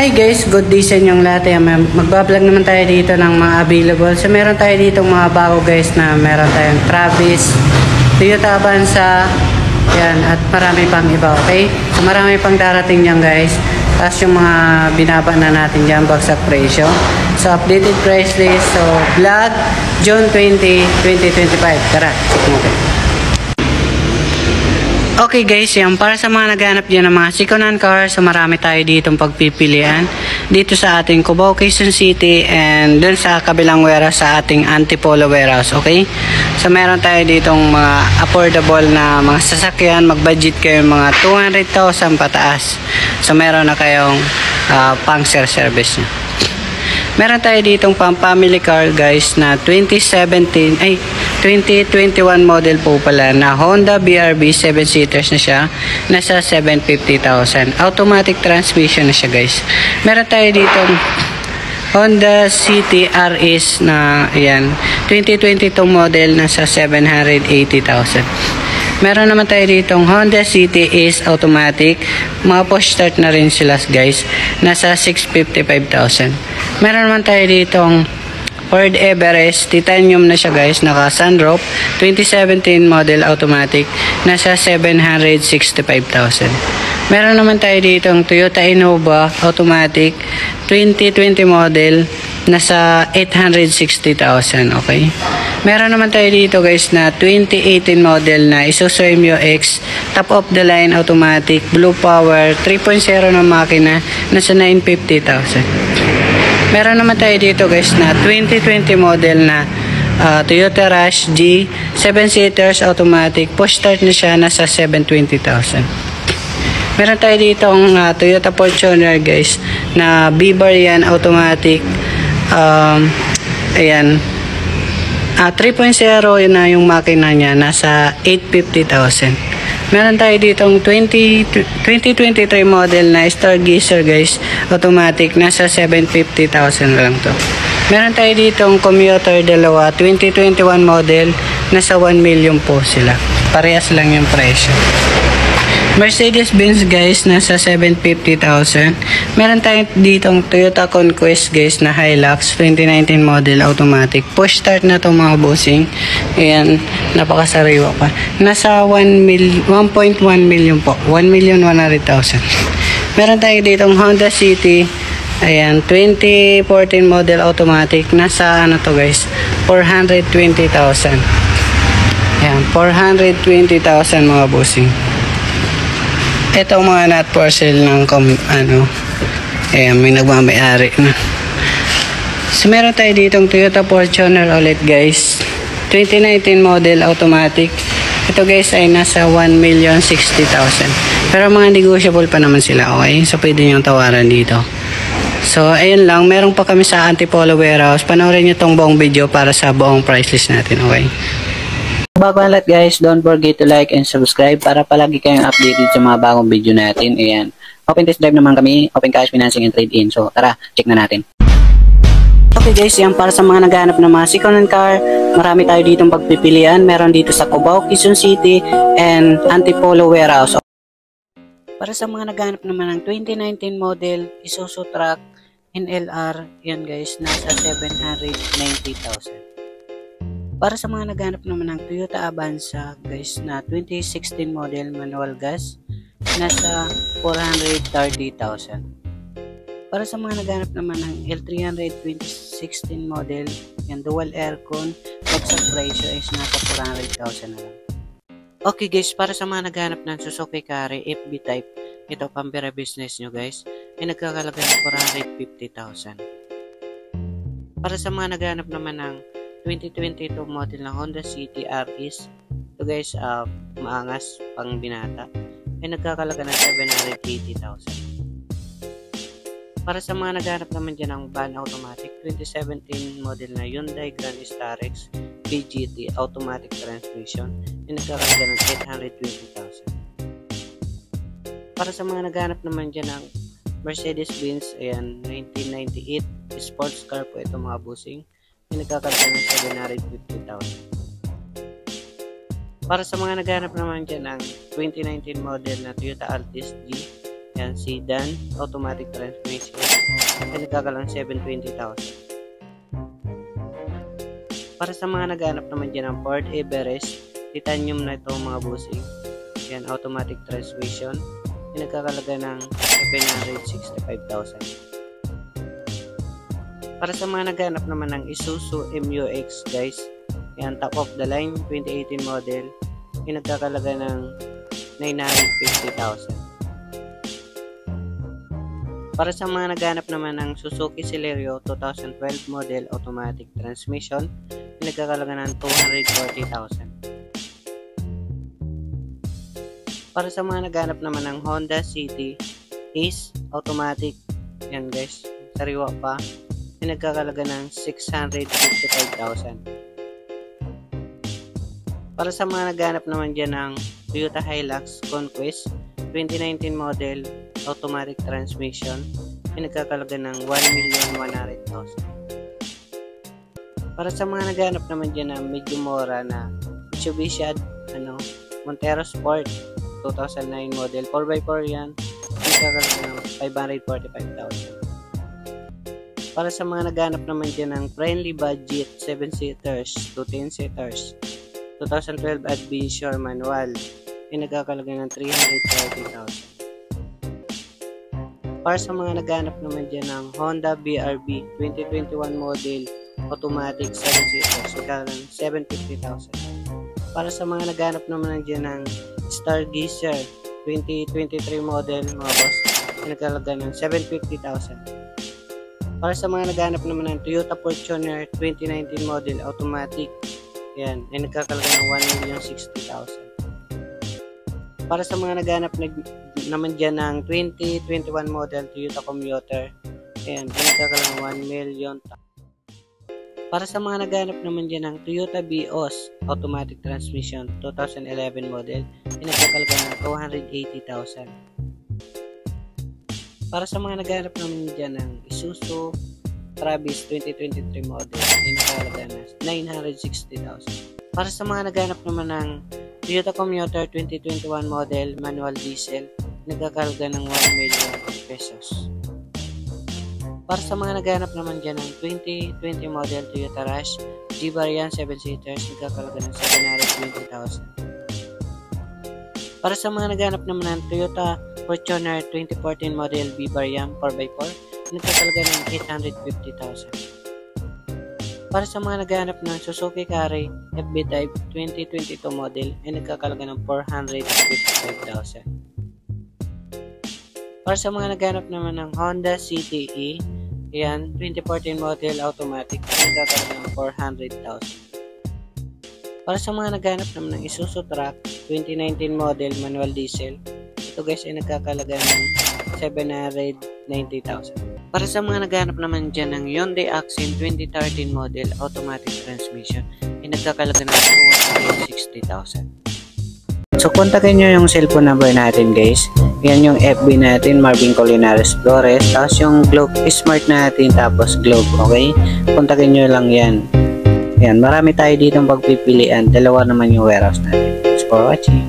Hi guys, good day sa inyong lahat. Magbablog naman tayo dito ng mga available. So meron tayo dito mga bago guys na meron tayong Travis, Toyota Avanza, yan, at marami pang iba, okay? So marami pang darating dyan guys. Tapos yung mga binaba na natin dyan, bagsak presyo. So updated price list. So vlog, June 20, 2025. Tara, check mo kayo. Okay guys, yan, para sa mga naghanap dyan ng mga second-hand car, so marami tayo ditong pagpipilian dito sa ating Cubao, Quezon City, and dun sa kabilang warehouse sa ating Antipolo warehouse, okay? So meron tayo ditong mga affordable na mga sasakyan, mag-budget kayo mga 200,000 pataas. So meron na kayong pang service nyo. Meron tayo ditong pang family car guys na 2021 model po pala na Honda BRV 7-seaters na siya. Nasa 750,000. Automatic transmission na siya guys. Meron tayo ditong Honda City RS na ayan, 2022 model nasa 780,000. Meron naman tayo ditong Honda City Ace Automatic. Mga push start na rin sila guys. Nasa 655,000. Meron naman tayo ditong Ford Everest. Titanium na siya guys. Naka sunroof. 2017 model automatic. Nasa 765,000. Meron naman tayo ditong Toyota Innova Automatic. 2020 model. Nasa 860,000. Okay. Meron naman tayo dito guys na 2018 model na Isuzu MU-X top of the line automatic blue power 3.0 na makina nasa 950,000. Meron naman tayo dito guys na 2020 model na Toyota Rush G 7-seaters automatic push start na siya nasa 720,000. Meron tayo dito ang Toyota Fortuner guys na B-bar yan automatic ayan 3.0 yun na yung makina niya nasa 850,000. Meron tayo ditong 2023 model na Stargazer guys automatic nasa 750,000 lang to. Meron tayo ditong commuter dalawa 2021 model nasa 1 million po sila. Parehas lang yung presyo. Mercedes-Benz guys nasa 750,000. Meron tayo ditong Toyota Conquest guys na Hilux 2019 model automatic. Push start na to mga bossing. Ayan, napakasariwa pa. Nasa 1.1 million po. 1,100,000. Meron tayo ditong Honda City. Ayan, 2014 model automatic. Nasa ano to guys? 420,000. Ayan, 420,000 mga bossing. Ito mga not for sale ng ayan, may nagmamayari na. So meron tayo ditong Toyota Fortuner ulit guys 2019 model automatic. Ito guys ay nasa 1,060,000. Pero mga negotiable pa naman sila, okay? So pwede nyo tawaran dito. So ayun lang, meron pa kami sa Antipolo warehouse. Panoorin nyo tong buong video para sa buong price list natin, okay? Bago ang lahat guys, don't forget to like and subscribe para palagi kayong updated sa mga bagong video natin. Ayan. Open test drive naman kami, open cash financing and trade-in. So tara, check na natin. Okay guys, yan para sa mga naghahanap ng mga second-hand car, marami tayo ditong pagpipilian. Meron dito sa Cubao, Quezon City and Antipolo warehouse. Para sa mga naghahanap naman ng 2019 model Isuzu Truck NLR, yan guys, nasa 790,000. Para sa mga naghanap naman ng Toyota Avanza guys na 2016 model manual gas, nasa 430,000. Para sa mga naghanap naman ng L300 2016 model, yung dual aircon, bagsak presyo is nasa 400,000 na lang. Okay guys, para sa mga naghanap ng Suzuki Carry FB type, ito pambira business nyo guys, ay nagkakalaga ng 450,000. Para sa mga naghanap naman ng 2022 model ng Honda City RS, ito guys, maangas pang binata, ay nagkakalaga ng 780,000. Para sa mga naghanap naman dyan ng van automatic 2017 model na Hyundai Grand Starex PGT automatic transmission, ay nagkakalaga ng 820,000. Para sa mga naghanap naman dyan ng Mercedes-Benz, ayan, 1998 sports car po ito mga busing, ay nagkakalaga ng 750,000. Para sa mga naghanap naman dyan ng 2019 model na Toyota Altis G, yan, sedan, automatic transmission, ay nagkakalang 720,000. Para sa mga naghanap naman dyan ng Ford Everest, titanium na ito mga bossing. Yan, automatic transmission. Ay nagkakalaga ng 765,000. Para sa mga naghanap naman ng Isuzu MU-X guys, yan, top of the line, 2018 model, ay nagkakalaga ng 950,000. Para sa mga naghanap naman ng Suzuki Celerio 2012 model automatic transmission, ay nagkakalaga ng 240,000. Para sa mga naghanap naman ng Honda City Ace automatic, yan guys, sariwa pa, ay nagkakalaga ng 655,000. Para sa mga naghanap naman dyan ng Toyota Hilux Conquest 2019 model automatic transmission, ay nagkakalaga ng 1,100,000. Para sa mga naghanap naman dyan ng medyo mura na Mitsubishi Montero Sport 2009 model 4x4 yan, nagkakalaga ng 545,000. Para sa mga naghanap naman dyan ng friendly budget 7-seaters to 10-seaters 2012 Adventure manual, ay nagkakalaga ng 330,000. Para sa mga naghanap naman dyan ng Honda BRB 2021 model automatic 7-seaters, nagkakalaga ng 750,000. Para sa mga naghanap naman dyan ng Stargazer 2023 model mga boss, ay nagkakalaga ng 750,000. Para sa mga naghanap naman ng Toyota Fortuner 2019 model automatic, yan, ay nagkakalaga ng 1,060,000. Para sa mga naghanap naman dyan ng 2021 model Toyota Commuter, yan, ay nagkakalaga ng 1,000,000. Para sa mga naghanap naman dyan ng Toyota Vios automatic transmission 2011 model, ay nagkakalaga ng 280,000. Para sa mga naghanap naman dyan ng Isuzu Travis 2023 model, ay nagkakalaga ng 960,000. Para sa mga naghanap naman ng Toyota Commuter 2021 model manual diesel, nagkakalaga ng 1,000,000 pesos. Para sa mga naghanap naman dyan ng 2020 model Toyota Rush G-Variant 7-seaters, nagkakalaga ng 720,000. Para sa mga naghanap naman ng Toyota Fortuner 2014 model B-Variant 4x4, nagkakalaga ng 850,000. Para sa mga naghanap ng Suzuki Carry FB-Type 2022 model, ay nagkakalaga ng 455,000. Para sa mga naghanap naman ng Honda City E, yan, 2014 model automatic, nagkakalaga ng 400,000. Para sa mga naghanap naman ng Isuzu Truck 2019 model manual diesel, ito guys ay nagkakalaga ng 790,000. Para sa mga naghanap naman dyan ng Hyundai Accent 2013 model automatic transmission, ay nagkakalaga ng 260,000. So, kontakin nyo yung cellphone number natin guys. Yan yung FB natin, Marvin Colinares Flores. Tapos yung Globe Smart natin, tapos Globe, okay? Kontakin nyo lang yan. Yan, marami tayo ditong pagpipilian. Dalawa naman yung warehouse natin. Thanks for watching.